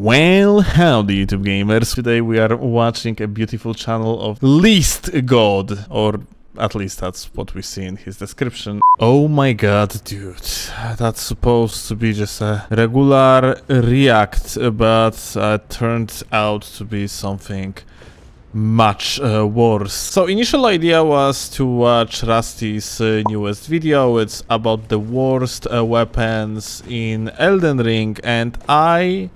Well, howdy YouTube gamers. Today we are watching a beautiful channel of Least God, or at least that's what we see in his description. Oh my god, dude, that's supposed to be just a regular react, but turned out to be something much worse. So initial idea was to watch Rusty's newest video. It's about the worst weapons in Elden Ring, and I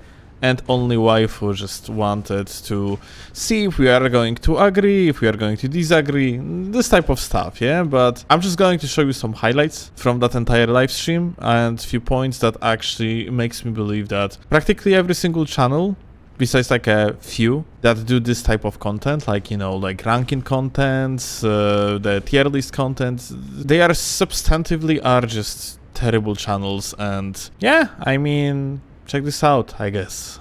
and OnlyWaifu just wanted to see if we are going to agree, if we are going to disagree, this type of stuff, yeah? But I'm just going to show you some highlights from that entire live stream and a few points that actually makes me believe that practically every single channel, besides like a few that do this type of content, like, you know, like ranking contents, the tier list content, they are substantively are just terrible channels. And yeah, I mean, check this out, I guess.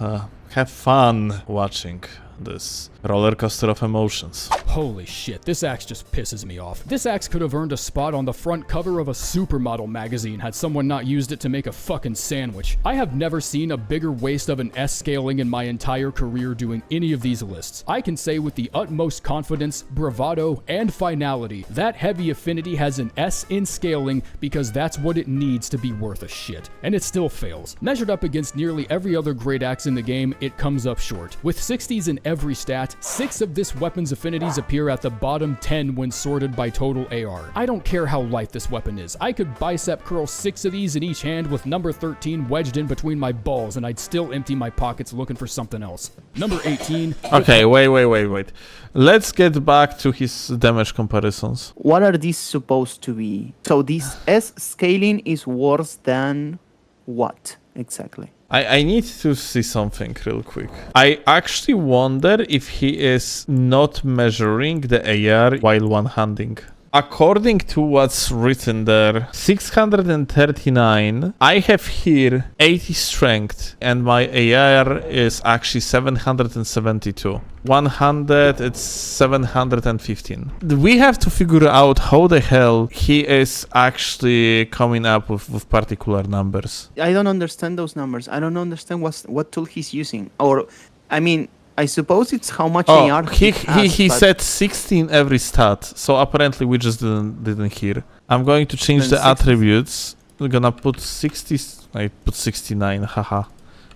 Have fun watching this roller coaster of emotions. Holy shit, this axe just pisses me off. This axe could have earned a spot on the front cover of a supermodel magazine had someone not used it to make a fucking sandwich. I have never seen a bigger waste of an S scaling in my entire career doing any of these lists. I can say with the utmost confidence, bravado, and finality, that heavy affinity has an S in scaling because that's what it needs to be worth a shit. And it still fails. Measured up against nearly every other Greataxe in the game, it comes up short. With 60s in every stat, 6 of this weapon's affinities appear at the bottom 10 when sorted by total AR. I don't care how light this weapon is. I could bicep curl 6 of these in each hand with number 13 wedged in between my balls and I'd still empty my pockets looking for something else. Number 18... Okay, wait. Let's get back to his damage comparisons. What are these supposed to be? So this S scaling is worse than what exactly? I need to see something real quick. I actually wonder if he is not measuring the AR while one-handing. According to what's written there, 639, I have here 80 strength, and my AR is actually 772. 100, it's 715. We have to figure out how the hell he is actually coming up with particular numbers. I don't understand those numbers. I don't understand what tool he's using. Or, I mean, I suppose it's how much AR he said 16 every stat, so apparently we just didn't hear. I'm going to change the 60. Attributes. We're gonna put 60. I put 69. Haha,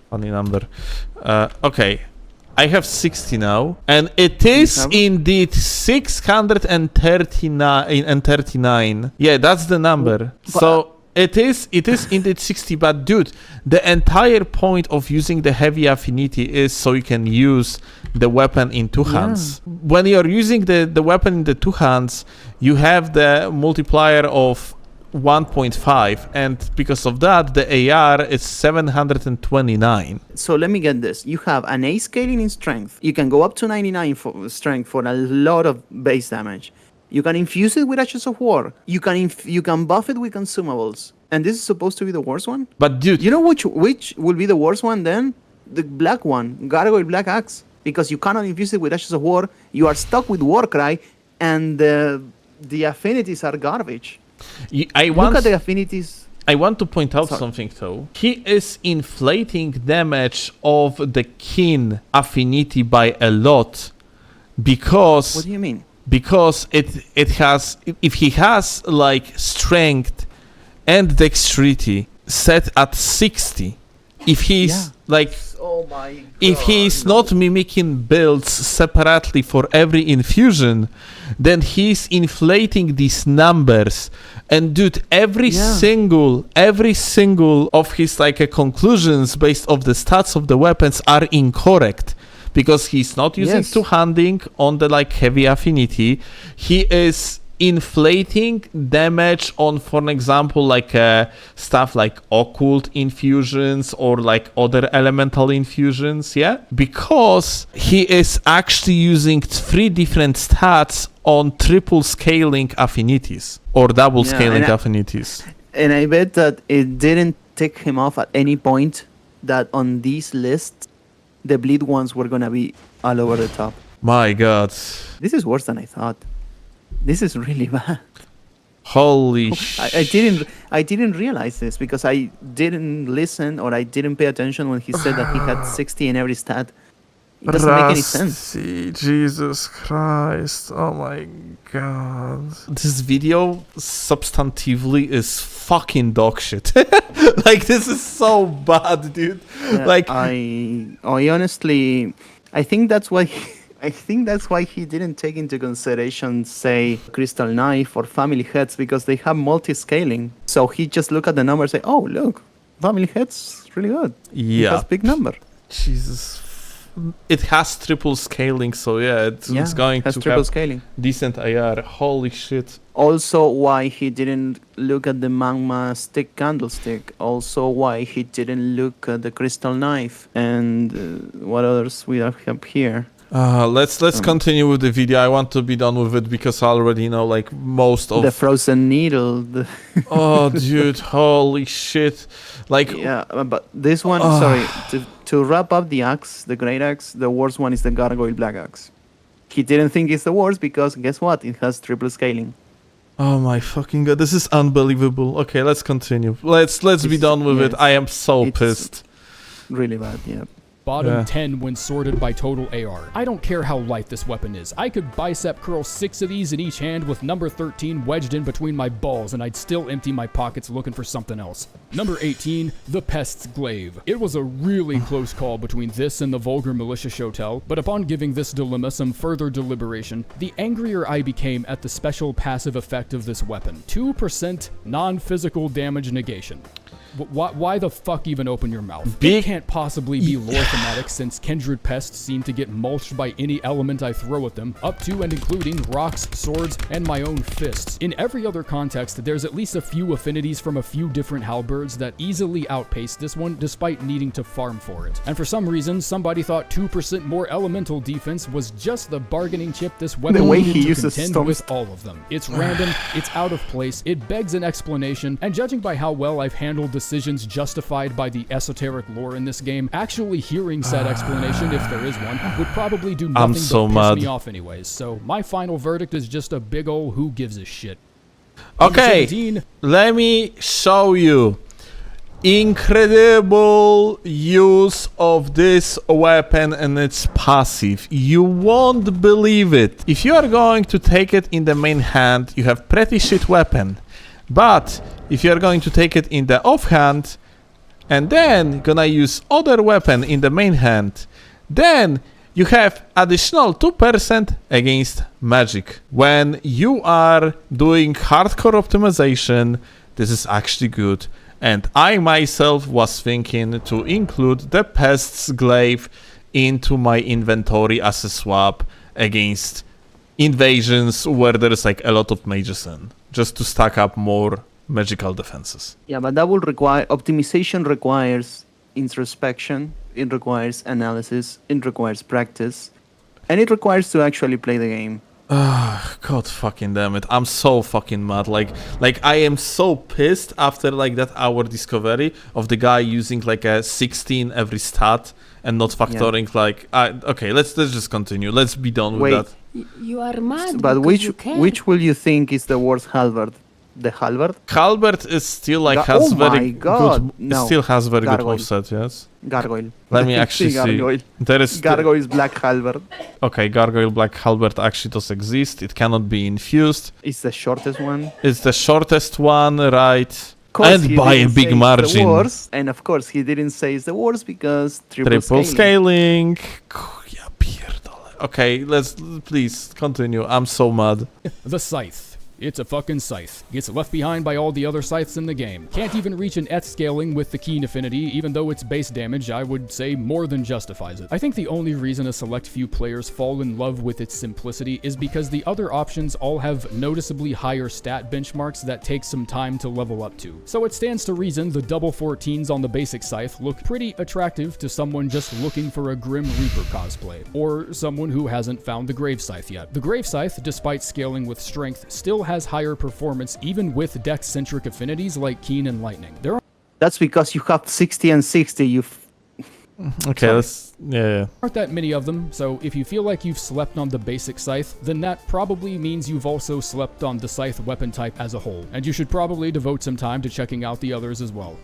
funny number. Okay, I have 60 now, and it is indeed 639. Yeah, that's the number. So it is indeed 60, but dude, the entire point of using the heavy affinity is so you can use the weapon in two hands. When you're using the weapon in the two hands, you have the multiplier of 1.5, and because of that, the AR is 729. So let me get this. You have an A scaling in strength. You can go up to 99 for strength for a lot of base damage. You can infuse it with Ashes of War. You can buff it with consumables. And this is supposed to be the worst one? But dude, you know which will be the worst one then? The black one, Gargoyle Black Axe. Because you cannot infuse it with Ashes of War. You are stuck with Warcry, and the affinities are garbage. Look at the affinities. I want to point out something though. He is inflating damage of the kin affinity by a lot because... What do you mean? Because it has, if he has like strength and dexterity set at 60, if he's oh my God, if he's not mimicking builds separately for every infusion, then he's inflating these numbers. And dude, every single of his like conclusions based off the stats of the weapons are incorrect. Because he's not using two-handing on the like heavy affinity, he is inflating damage on, for an example, like stuff like occult infusions or like other elemental infusions, yeah? Because he is actually using 3 different stats on triple scaling affinities or double scaling affinities. And I bet that it didn't tick him off at any point that on these lists, the bleed ones were gonna be all over the top. My God. This is worse than I thought. This is really bad. Holy I didn't realize this because I didn't listen or I didn't pay attention when he said that he had 60 in every stat. It doesn't make any sense. Jesus Christ. Oh my god. This video substantively is fucking dog shit. Like, this is so bad, dude. Yeah, Like, I honestly, I think that's why he didn't take into consideration, say, Crystal Knife or Family Heads, because they have multi-scaling. So he just look at the number and say, oh, look, Family Heads, really good. yeah. That's big number. Jesus. It has triple scaling, so yeah, it's going has to triple have scaling. decent AR. Holy shit. Also, why he didn't look at the Magma Stick Candlestick. Also, why he didn't look at the Crystal Knife. And what others we have here. Let's continue with the video. I want to be done with it because I already know like most of the Frozen Needle. Oh, dude, holy shit! Like, yeah, but this one, sorry, to wrap up the axe, the Greataxe, the worst one is the Gargoyle Black Axe. He didn't think it's the worst because guess what? It has triple scaling. Oh my fucking god, this is unbelievable. Okay, let's continue. Let's be done with it. I am so pissed. Really bad, yeah. Bottom 10 when sorted by total AR. I don't care how light this weapon is. I could bicep curl 6 of these in each hand with number 13 wedged in between my balls and I'd still empty my pockets looking for something else. Number 18, the Pest's Glaive. It was a really close call between this and the Vulgar Militia Shotel, but upon giving this dilemma some further deliberation, the angrier I became at the special passive effect of this weapon. 2% non-physical damage negation. Why the fuck even open your mouth? It can't possibly be lore thematic since Kindred Pests seem to get mulched by any element I throw at them, up to and including rocks, swords, and my own fists. In every other context, there's at least a few affinities from a few different halberds that easily outpace this one despite needing to farm for it. And for some reason, somebody thought 2% more elemental defense was just the bargaining chip this weapon needed to contend with all of them. It's random, it's out of place, it begs an explanation, and judging by how well I've handled decisions justified by the esoteric lore in this game, actually hearing said explanation, if there is one, would probably do nothing but piss me off anyways. So my final verdict is just a big ol' who gives a shit. Okay, let me show you incredible use of this weapon and its passive. You won't believe it. If you are going to take it in the main hand, you have pretty shit weapon. But if you are going to take it in the offhand and then gonna use other weapon in the main hand, then you have additional 2% against magic. When you are doing hardcore optimization, this is actually good. And I myself was thinking to include the Pest's Glaive into my inventory as a swap against invasions where there is like a lot of mages in, just to stack up more magical defenses. Yeah, but that will require optimization, requires introspection, it requires analysis, it requires practice, and it requires to actually play the game. God fucking damn it. I'm so fucking mad. Like I am so pissed after like that hour discovery of the guy using like a 16 every stat and not factoring okay, let's just continue. Let's be done with that. You are mad. But which will you think is the worst halberd? The halberd? Halberd is still like has very good. No. It still has very good offset, yes. Gargoyle. Let me actually see. There is Gargoyle's black halberd. Okay, Gargoyle black halberd actually does exist. It cannot be infused. It's the shortest one. It's the shortest one, right? And by a big margin. Worst, and of course, he didn't say it's the worst because triple scaling. Okay, let's please continue. I'm so mad. The Scythe. It's a fucking Scythe. Gets left behind by all the other Scythes in the game. Can't even reach an Eth scaling with the Keen affinity, even though its base damage, I would say, more than justifies it. I think the only reason a select few players fall in love with its simplicity is because the other options all have noticeably higher stat benchmarks that take some time to level up to. So it stands to reason the double 14s on the basic Scythe look pretty attractive to someone just looking for a Grim Reaper cosplay, or someone who hasn't found the Grave Scythe yet. The Grave Scythe, despite scaling with strength, still has higher performance even with dex-centric affinities like Keen and Lightning. That's because you have 60 and 60. Okay, yeah. Aren't that many of them, so if you feel like you've slept on the basic Scythe, then that probably means you've also slept on the Scythe weapon type as a whole, and you should probably devote some time to checking out the others as well.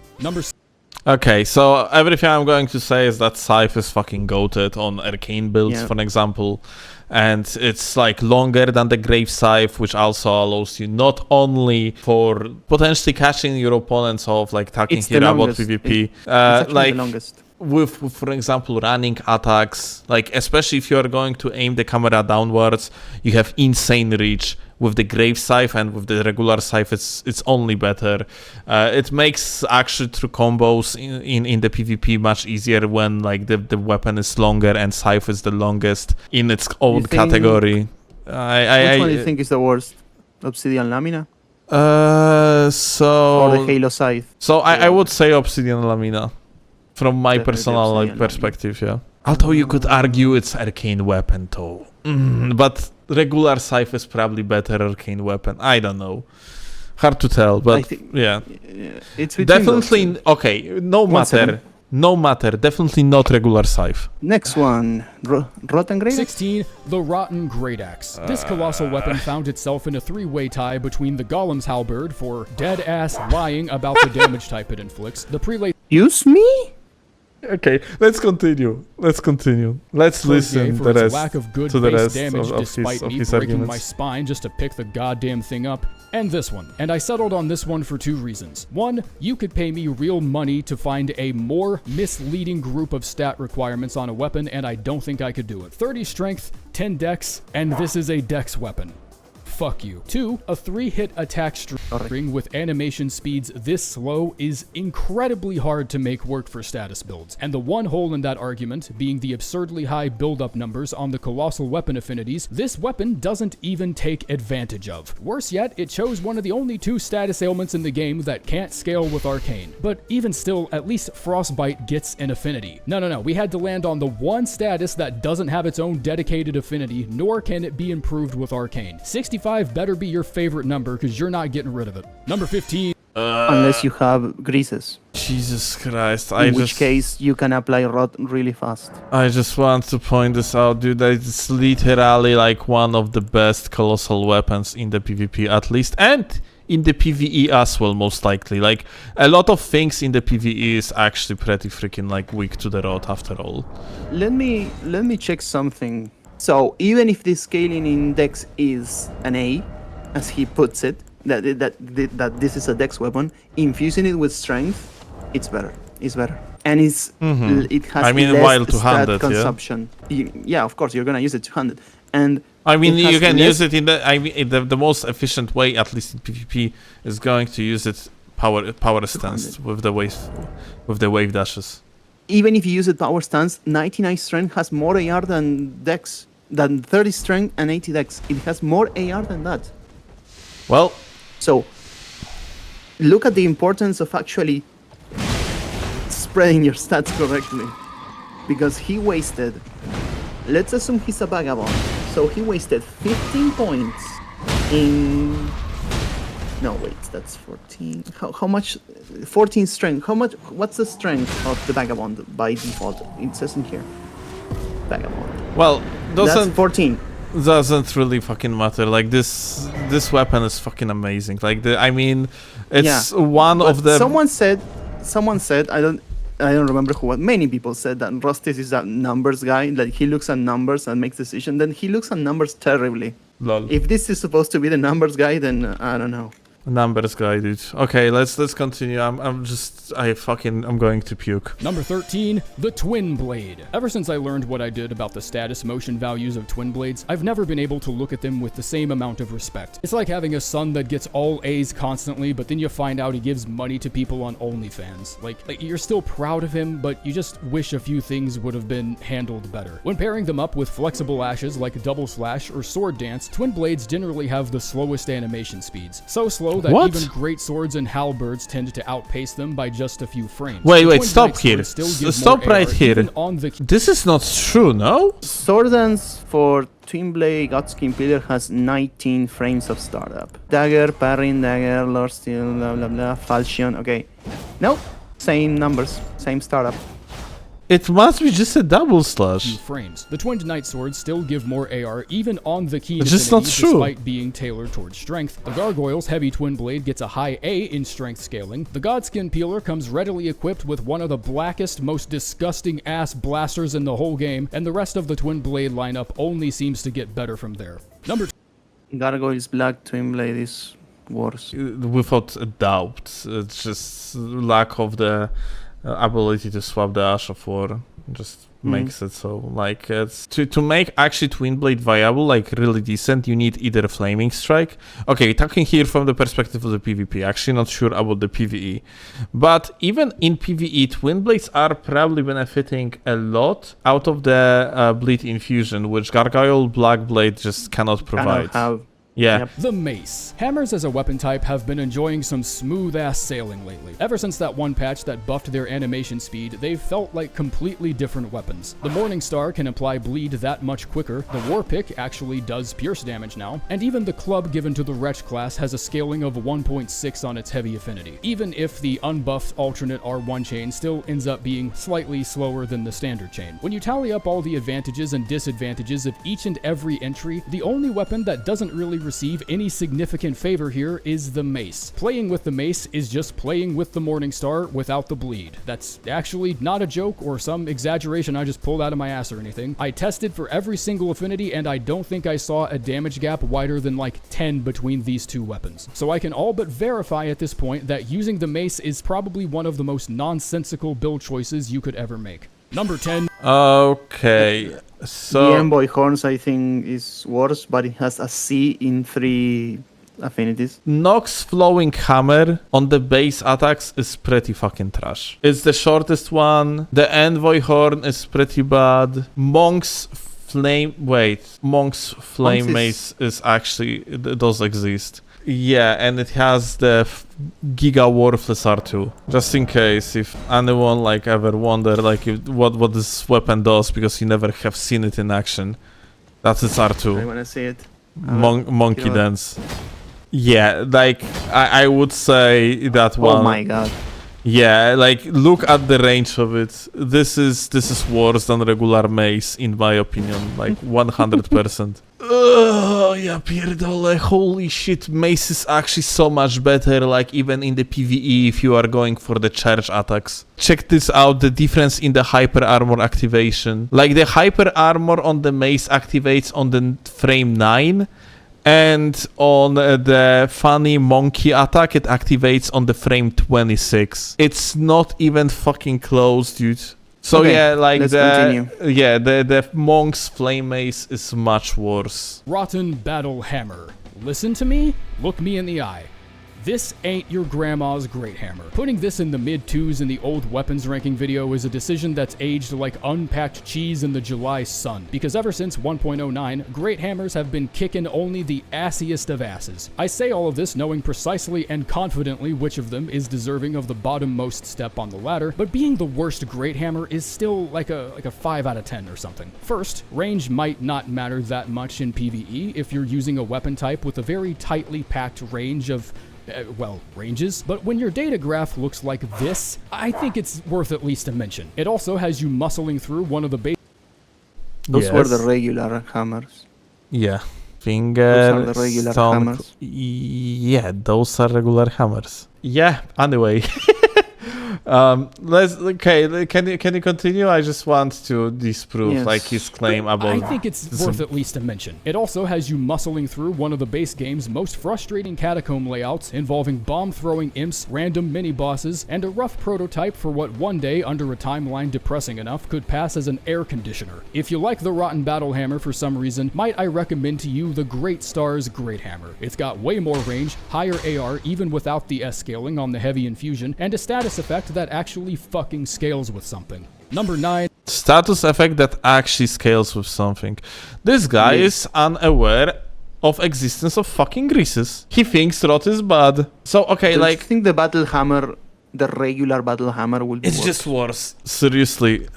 Okay, so everything I'm going to say is that Scythe is fucking goated on arcane builds, for example, and it's like longer than the Grave Scythe, which also allows you not only for potentially catching your opponents off, like attacking here about PvP, it's actually the longest. With, for example, running attacks, like especially if you're going to aim the camera downwards, you have insane reach. With the Grave Scythe and with the regular Scythe, it's only better. It makes actually true combos in the PvP much easier when like the weapon is longer and Scythe is the longest in its own category. Which one do you think is the worst? Obsidian Lamina? Or the Halo Scythe? So I would say Obsidian Lamina, from my personal perspective, yeah. Although you could argue it's arcane weapon though. But regular Scythe is probably better arcane weapon. I don't know. Hard to tell, but yeah. It's definitely okay. No matter. Definitely not regular Scythe. Next one, Rotten Greataxe. 16, the Rotten Greataxe. This colossal weapon found itself in a three-way tie between the Golem's Halberd for dead-ass lying about the damage type it inflicts, the prelate... Use me? Okay, let's continue. Let's listen for the its rest lack of good to the base rest damage of despite his me breaking arguments. my spine just to pick the goddamn thing up. And this one. And I settled on this one for two reasons. One, you could pay me real money to find a more misleading group of stat requirements on a weapon, and I don't think I could do it. 30 strength, 10 dex, and this is a dex weapon. Fuck you. 2, a 3-hit attack string with animation speeds this slow is incredibly hard to make work for status builds. And the one hole in that argument being the absurdly high build-up numbers on the colossal weapon affinities this weapon doesn't even take advantage of. Worse yet, it chose one of the only 2 status ailments in the game that can't scale with arcane. But even still, at least Frostbite gets an affinity. No, we had to land on the one status that doesn't have its own dedicated affinity, nor can it be improved with arcane. 65 better be your favorite number, because you're not getting rid of it. Number 15. Unless you have greases. Jesus Christ. In which case, you can apply rot really fast. I just want to point this out, dude. That it's literally like one of the best colossal weapons in the PvP, at least. And in the PvE as well, most likely. Like, a lot of things in the PvE is actually pretty freaking like weak to the rot after all. Let me check something. So even if the scaling index is an A, as he puts it, that this is a dex weapon, infusing it with strength, it's better. And it has less stat consumption. Yeah, of course, you're gonna use it two-handed. And I mean, you can use it in the most efficient way, at least in PvP, is going to use it power stance with the wave dashes. Even if you use it power stance, 99 strength has more AR than dex. Than 30 strength and 80 dex. It has more AR than that. Well, so look at the importance of actually spreading your stats correctly. Because he wasted, let's assume he's a vagabond. So he wasted 15 points in... No, wait, that's 14. How much? 14 strength. How much? What's the strength of the vagabond by default? It says in here. Vagabond. Well, that's 14. Doesn't really fucking matter. Like this weapon is fucking amazing. Like it's one of the. Someone said I don't remember who. Many people said that Rustis is a numbers guy. That he looks at numbers and makes decisions. Then he looks at numbers terribly. Lol. If this is supposed to be the numbers guy, then I don't know. Numbers guy, dude. Okay, let's continue. I'm going to puke. Number 13, the Twinblade. Ever since I learned what I did about the status motion values of Twinblades, I've never been able to look at them with the same amount of respect. It's like having a son that gets all A's constantly, but then you find out he gives money to people on OnlyFans. Like you're still proud of him, but you just wish a few things would have been handled better. When pairing them up with flexible ashes like Double Slash or Sword Dance, Twinblades generally have the slowest animation speeds. So slow that even great swords and halberds tend to outpace them by just a few frames. Wait, stop here. Stop right here. This is not true, no? Sword Dance for Twinblade Godskin Pillar has 19 frames of startup. Dagger, parrying, dagger, Lord Steel, blah blah blah, falchion, okay. Nope, same numbers, same startup. It must be just a double slash. frames. The twinned knight swords still give more AR even on the key It's just not infinity, true. despite being tailored towards strength. The Gargoyle's heavy twin blade gets a high A in strength scaling. The Godskin Peeler comes readily equipped with one of the blackest, most disgusting ass blasters in the whole game, and the rest of the twin blade lineup only seems to get better from there. Number Gargoyle's black Twinblade is worse. Without a doubt. It's just lack of the ability to swap the Ash of War. Just makes it so, like, it's to make actually Twinblade viable, like really decent, you need either a Flaming Strike. Okay, talking here from the perspective of the PvP, actually not sure about the PvE, but even in PvE, Twinblades are probably benefiting a lot out of the Bleed Infusion, which Gargoyle Blackblade just cannot provide. Yeah. Yep. The Mace. Hammers as a weapon type have been enjoying some smooth-ass sailing lately. Ever since that one patch that buffed their animation speed, they've felt like completely different weapons. The Morning Star can apply bleed that much quicker, the War Pick actually does pierce damage now, and even the club given to the Wretch class has a scaling of 1.6 on its heavy affinity, even if the unbuffed alternate R1 chain still ends up being slightly slower than the standard chain. When you tally up all the advantages and disadvantages of each and every entry, the only weapon that doesn't really receive any significant favor here is the Mace. Playing with the Mace is just playing with the Morning Star without the bleed. That's actually not a joke or some exaggeration I just pulled out of my ass or anything. I tested for every single affinity and I don't think I saw a damage gap wider than like 10 between these two weapons. So I can all but verify at this point that using the Mace is probably one of the most nonsensical build choices you could ever make. Number 10. Okay, so The Envoy Horns, I think, is worse, but it has a C in 3 affinities. Nox Flowing Hammer on the base attacks is pretty fucking trash. It's the shortest one. The Envoy Horn is pretty bad. Monk's Flame Mace is actually, does exist. Yeah, and it has the Giga Worthless R2. Just in case, if anyone like ever wonder like what this weapon does because you never have seen it in action, that's its I R2. wanna see it. Monkey God. Dance. Yeah, like I would say that one. Oh my god. Yeah, like look at the range of it. This is worse than regular mace in my opinion, like 100%. Yeah, pierdolę, holy shit, mace is actually so much better, like even in the PvE if you are going for the charge attacks. Check this out, the difference in the hyper armor activation. Like the hyper armor on the mace activates on the frame 9. And on the funny monkey attack, it activates on the frame 26. It's not even fucking close, dude. So Okay, yeah, like let's the continue. yeah, the monk's flame mace is much worse. Rotten Battle Hammer. Listen to me, look me in the eye. This ain't your grandma's great hammer. Putting this in the mid-2s in the old weapons ranking video is a decision that's aged like unpacked cheese in the July sun, because ever since 1.09, great hammers have been kicking only the assiest of asses. I say all of this knowing precisely and confidently which of them is deserving of the bottommost step on the ladder, but being the worst great hammer is still like a 5 out of 10 or something. First, range might not matter that much in PvE if you're using a weapon type with a very tightly packed range of ranges, but when your data graph looks like this, I think it's worth at least a mention. It also has you muscling through one of the base. Those were the regular hammers. Yeah. Finger, Those are the regular stone, hammers. Yeah, those are regular hammers. Yeah, anyway. Can you continue? I just want to disprove Yes. like his claim about I think it's worth at least a mention. It also has you muscling through one of the base game's most frustrating catacomb layouts involving bomb-throwing imps, random mini-bosses, and a rough prototype for what one day, under a timeline depressing enough, could pass as an air conditioner. If you like the Rotten Battle Hammer for some reason, might I recommend to you the Great Star's Great Hammer. It's got way more range, higher AR even without the S scaling on the heavy infusion, and a status effect that actually fucking scales with something. Number 9. status effect that actually scales with something. This guy is unaware of existence of fucking greases. He thinks rot is bad. So okay, I like think the battle hammer, the regular battle hammer, will be it's worse. just worse. Seriously.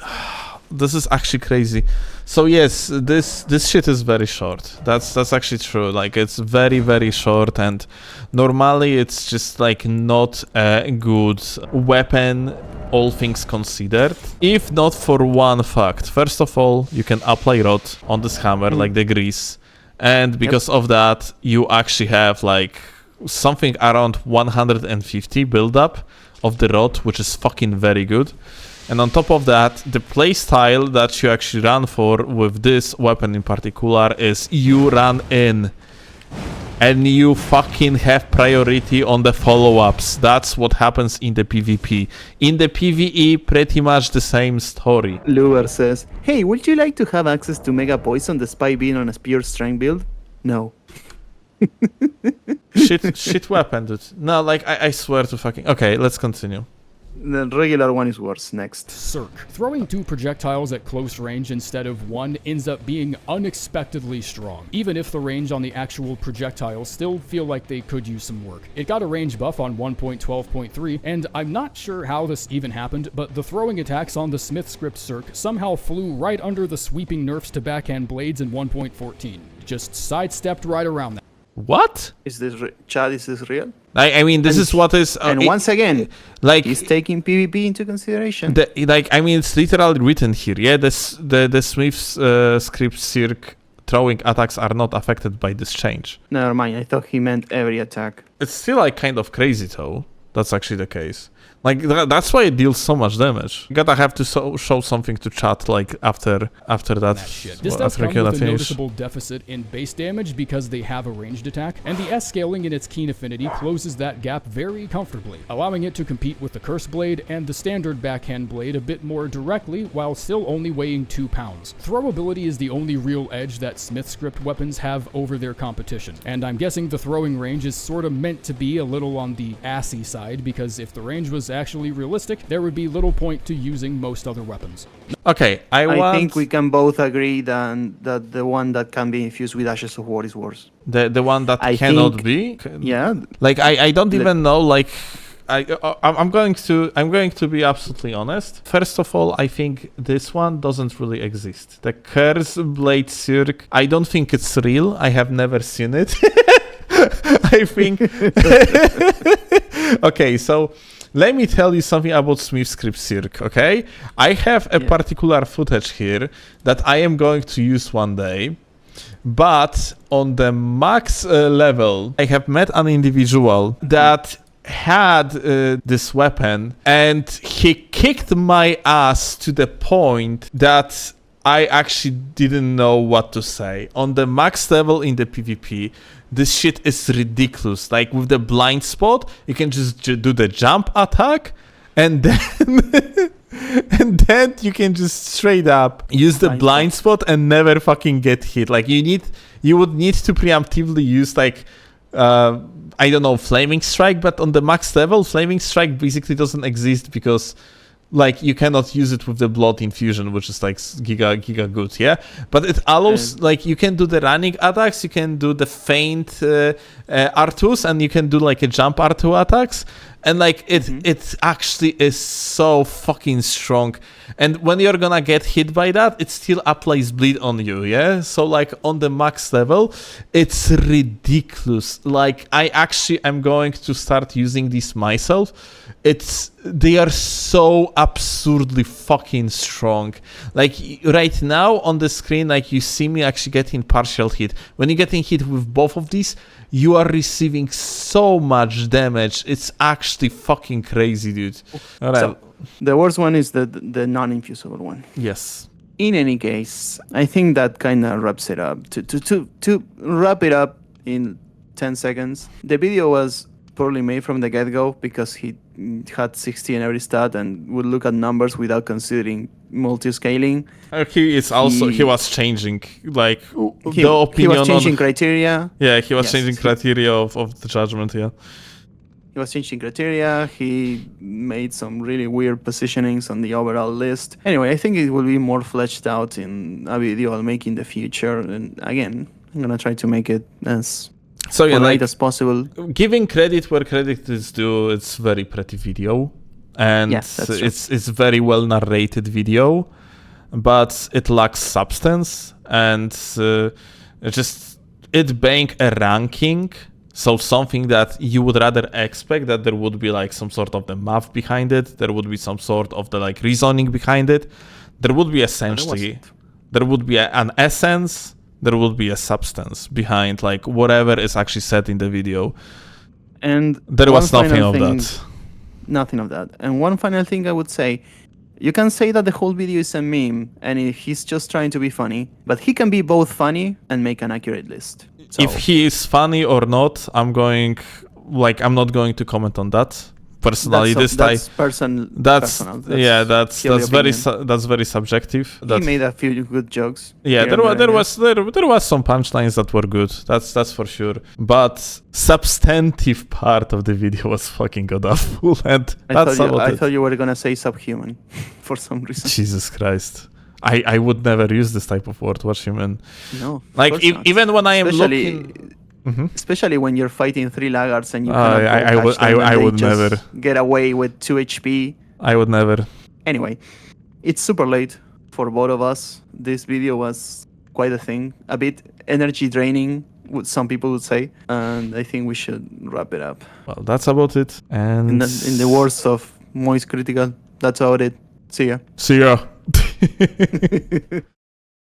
actually crazy. So yes, this shit is very short. That's actually true. Like it's very, very short, and normally it's just like not a good weapon, all things considered. If not for one fact. First of all, you can apply rod on this hammer, like the grease, and because of that, you actually have like something around 150 build-up of the rod, which is fucking very good. And on top of that, the playstyle that you actually run for with this weapon in particular is you run in and you fucking have priority on the follow-ups. That's what happens in the PvP. In the PvE, pretty much the same story. Luber says, hey, would you like to have access to Mega Poison despite being on a pure strength build? No. Shit weapon, dude. No, like, I swear to fucking... Okay, let's continue. The regular one is worse. Next. Cirque. Throwing 2 projectiles at close range instead of 1 ends up being unexpectedly strong, even if the range on the actual projectiles still feel like they could use some work. It got a range buff on 1.12.3, and I'm not sure how this even happened, but the throwing attacks on the Smithscript Cirque somehow flew right under the sweeping nerfs to backhand blades in 1.14. Just sidestepped right around that. What? Is this Chad? Is this real? I mean, this is what is... and once again, like he's taking PvP into consideration. I mean, it's literally written here. Yeah, the Smithscript Cirque throwing attacks are not affected by this change. Never mind. I thought he meant every attack. It's still like kind of crazy though. That's actually the case. Like that's why it deals so much damage. You gotta have to show something to chat like after that. Shit. This does come with a noticeable deficit in base damage because they have a ranged attack, and the S scaling in its keen affinity closes that gap very comfortably, allowing it to compete with the Curse Blade and the standard backhand blade a bit more directly while still only weighing 2 pounds. Throwability is the only real edge that Smithscript weapons have over their competition, and I'm guessing the throwing range is sort of meant to be a little on the assy side, because if the range was actually realistic, there would be little point to using most other weapons. Okay, I think we can both agree that the one that can be infused with Ashes of War is worse. The one that cannot be? Yeah. Like I don't even know, like I'm going to be absolutely honest. First of all, I think this one doesn't really exist. The Curse Blade Cirque, I don't think it's real. I have never seen it. I think okay, so let me tell you something about Smithscript Cirque, okay? I have a particular footage here that I am going to use one day, but on the max level, I have met an individual that had this weapon, and he kicked my ass to the point that I actually didn't know what to say. On the max level in the PvP, this shit is ridiculous. Like with the blind spot, you can just do the jump attack, and then and then you can just straight up use the blind spot and never fucking get hit. Like you would need to preemptively use like I don't know, Flaming Strike, but on the max level, Flaming Strike basically doesn't exist because like you cannot use it with the blood infusion, which is like giga good, yeah. But it allows like you can do the running attacks, you can do the feint R2s, and you can do like a jump R2 attacks, and like it actually is so fucking strong. And when you're gonna get hit by that, it still applies bleed on you, yeah. So like on the max level, it's ridiculous. Like I actually am going to start using these myself. They are so absurdly fucking strong. Like right now on the screen, like you see me actually getting partial hit. When you're getting hit with both of these, you are receiving so much damage. It's actually fucking crazy, dude. All right. So, the worst one is the non-infusible one. Yes. In any case, I think that kind of wraps it up. To wrap it up in 10 seconds, the video was poorly made from the get-go because he had 60 in every stat and would look at numbers without considering multi-scaling. He was changing like the opinion. He was changing criteria. Yeah, he was changing criteria of the judgment. Yeah. He was changing criteria. He made some really weird positionings on the overall list. Anyway, I think it will be more fleshed out in a video I'll make in the future. And again, I'm gonna try to make it as polite as possible. Giving credit where credit is due, it's very pretty video, and it's very well narrated video. but it lacks substance, and just it being a ranking, so something that you would rather expect that there would be like some sort of the math behind it, there would be some sort of the like reasoning behind it, there would be essentially, there would be an essence, there would be a substance behind like whatever is actually said in the video. And there was nothing of thing, that. Nothing of that. And one final thing I would say, you can say that the whole video is a meme and he's just trying to be funny, but he can be both funny and make an accurate list. So, if he is funny or not, I'm not going to comment on that. Personally, that's personal. That's very subjective. He made a few good jokes. Yeah, there was some punchlines that were good. That's for sure. But substantive part of the video was fucking god awful, and I thought you were gonna say subhuman for some reason. Jesus Christ. I would never use this type of word. Watch human. No. Like even when I am looking. Mm-hmm. Especially when you're fighting 3 laggards and you I would never get away with 2 HP. I would never. Anyway, it's super late for both of us. This video was quite a thing, a bit energy draining, what some people would say, and I think we should wrap it up. Well, that's about it. And in the words of Moist Critical, that's about it. See ya. See ya.